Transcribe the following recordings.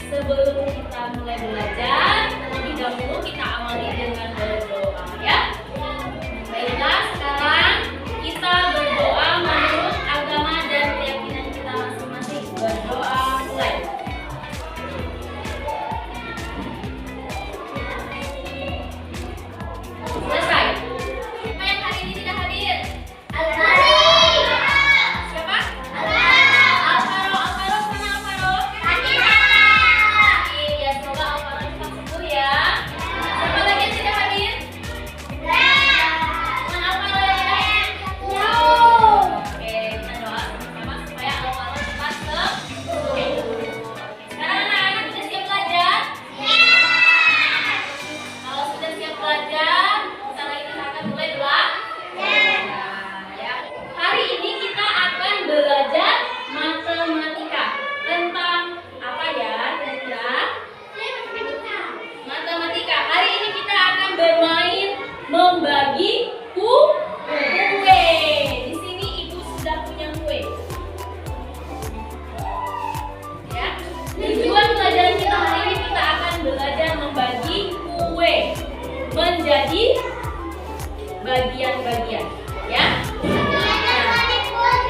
Sebelum kita mulai belajar, terlebih dahulu kita awali dengan berdoa ya. Baiklah, sekarang kita berdoa menurut agama dan keyakinan kita masing-masing. Berdoa mulai. Selesai. Siapa yang hari ini tidak hadir? Siapa? Alvaro. Mana Alvaro? Ya, semoga Alvaro cepat sembuh ya. Siapa lagi yang tidak hadir? Mana Alvaro yang tidak hadir? Oke, kita doa sama-sama supaya Alvaro cepat sembuh. Sekarang anak-anak sudah siap belajar? Kalau sudah siap belajar, sebentar lagi kita akan mulai belajar. Hari ini kita akan belajar matematika. Tentang apa ya kira-kira? Matematika. Hari ini kita akan bermain membagi kue. Di sini ibu sudah punya kue. Ya. Tujuan pelajaran kita hari ini kita akan belajar membagi kue menjadi bagian-bagian. Ya.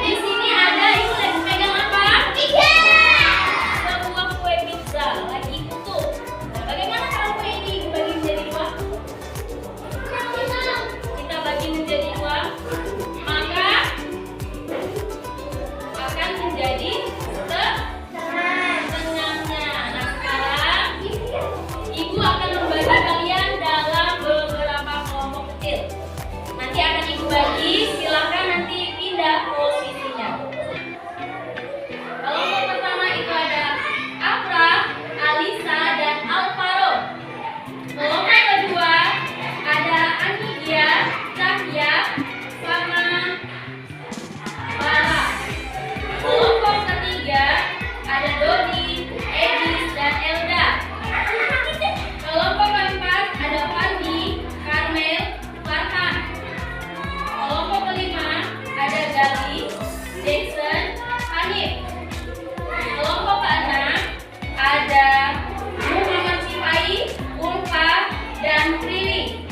Di sini ada, ibu lagi pegang apa? Sebuah kue pizza lagi utuh. Nah, bagaimana kalau kue ini dibagi menjadi dua? Kita bagi menjadi dua, maka akan menjadi setengahnya. Nah, sekarang ibu akan membagi kalian dalam beberapa kelompok kecil. Nanti akan ibu bagi, silakan nanti pindah posisinya. Kelompok pertama itu ada Afra, Alisa, dan Alvaro. Kelompok kedua ada Anidia, Cahya, sama Farah. Kelompok ketiga ada Dodi, Edis, dan Elda. Kelompok keempat ada Fandi, Karmel, Farhan. Kelompok kelima ada Gali, Jackson, Hanif. Kelompok keenam ada Muhammad Sifai, Ulfa, dan Prilly.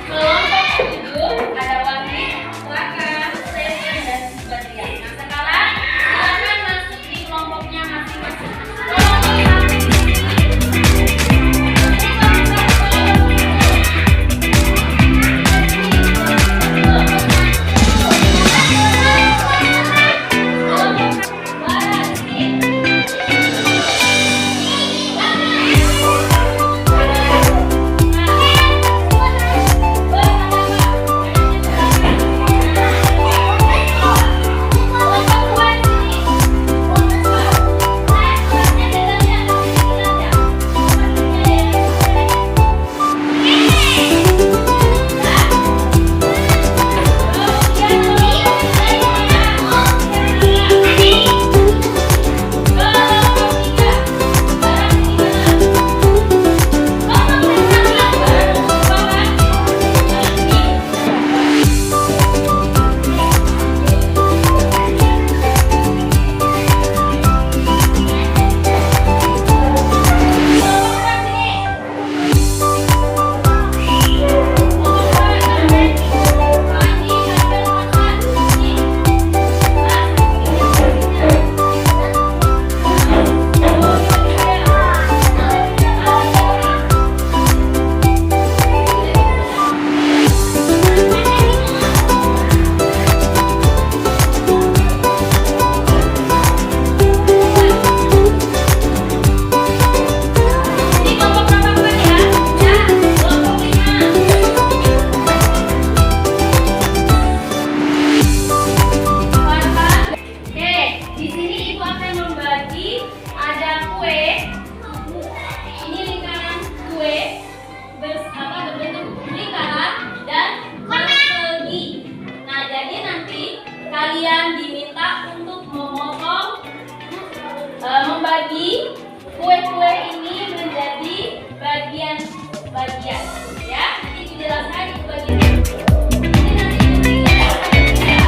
Kelompok ketujuh ada Wahid, Laka, Stephen, dan Badria. Nah, sekarang silakan masuk di kelompoknya masing-masing. membagi kue-kue ini menjadi bagian-bagian. Ya, nanti dijelaskan itu bagian. Ini nanti dijelaskan ya.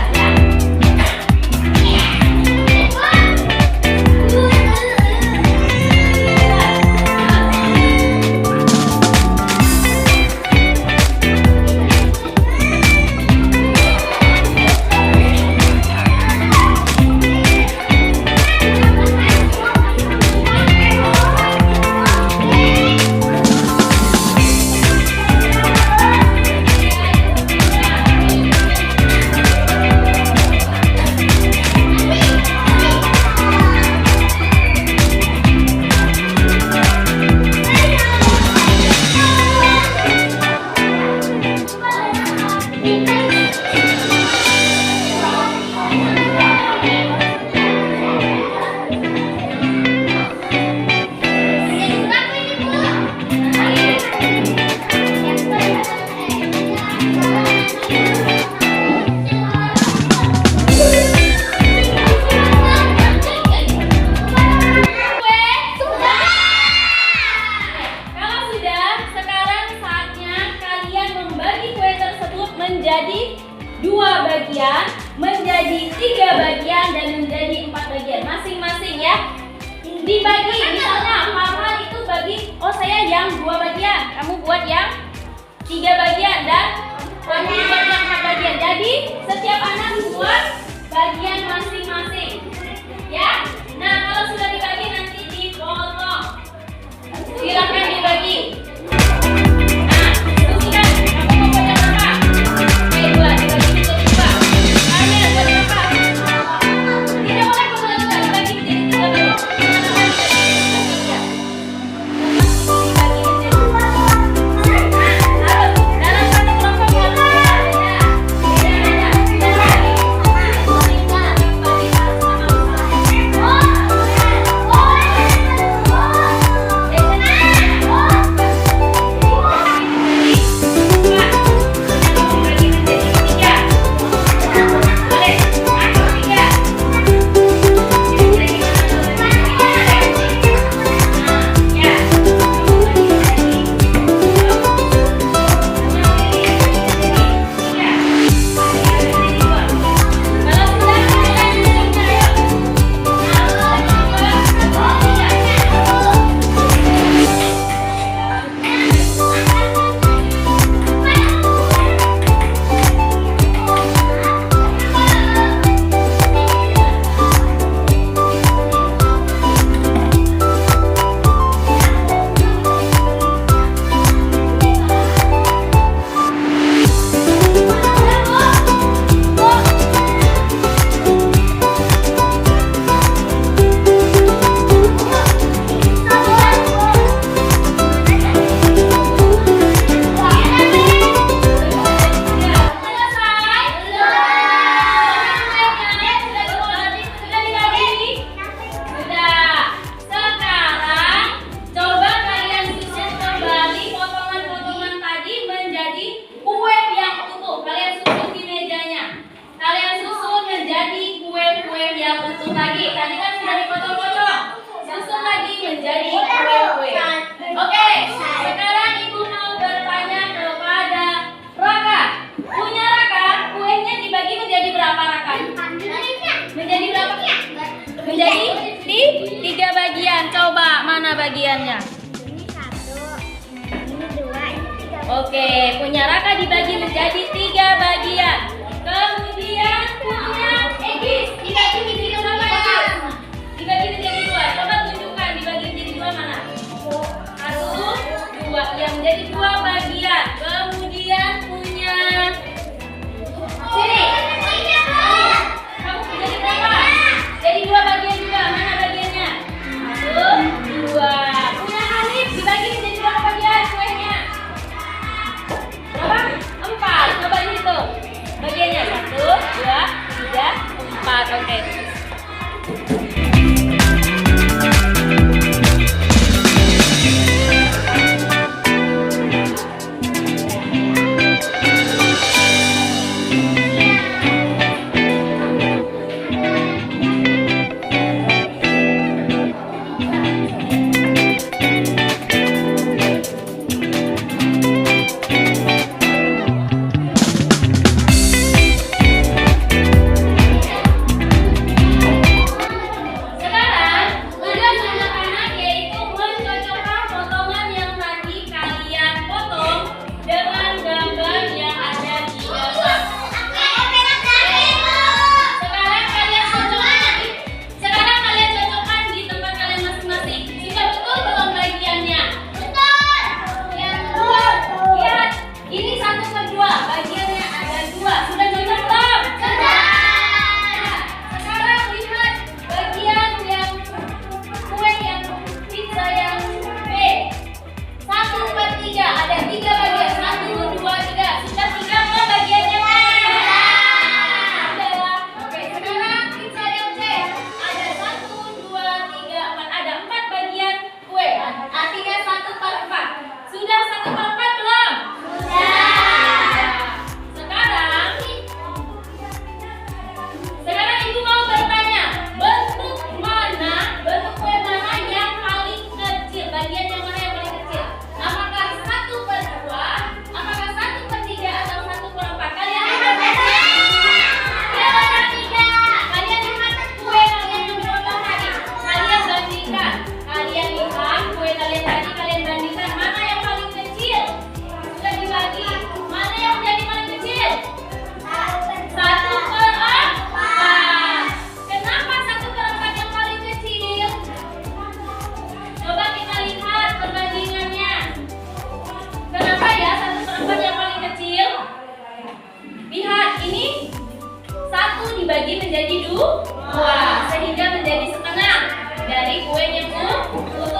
dibagi. Misalnya Farhan itu bagi, oh saya yang 2 bagian, kamu buat yang 3 bagian dan kamu buat yang 4 bagian. Jadi setiap anak buat bagian masing-masing. Ya. Nah, kalau sudah dibagi nanti dipotong. Silakan dibagi. Nah, sudah. Kamu mau buat yang apa? Oke, 2 dibagi menjadi 2. Ayo buat yang apa? Tidak boleh dibagi menjadi 3 bagian. Bagiannya. Ini 1, ini 2, ini 3. Oke, punya Raka dibagi menjadi 3 bagian. Kemudian punya Egis dibagi menjadi berapa Egis? Dibagi menjadi 2. Coba tunjukkan dibagi menjadi 2 mana? 1, 2. Yang menjadi 2 bagian. Kemudian punya sini. Kamu menjadi berapa? Jadi 2 bagian juga. Mana bagiannya? 1, 2. Punya Hanif dibagi menjadi berapa bagian kuenya? Berapa? 4. Coba dihitung. Bagiannya 1, 2, 3, kuenya Bu? Bu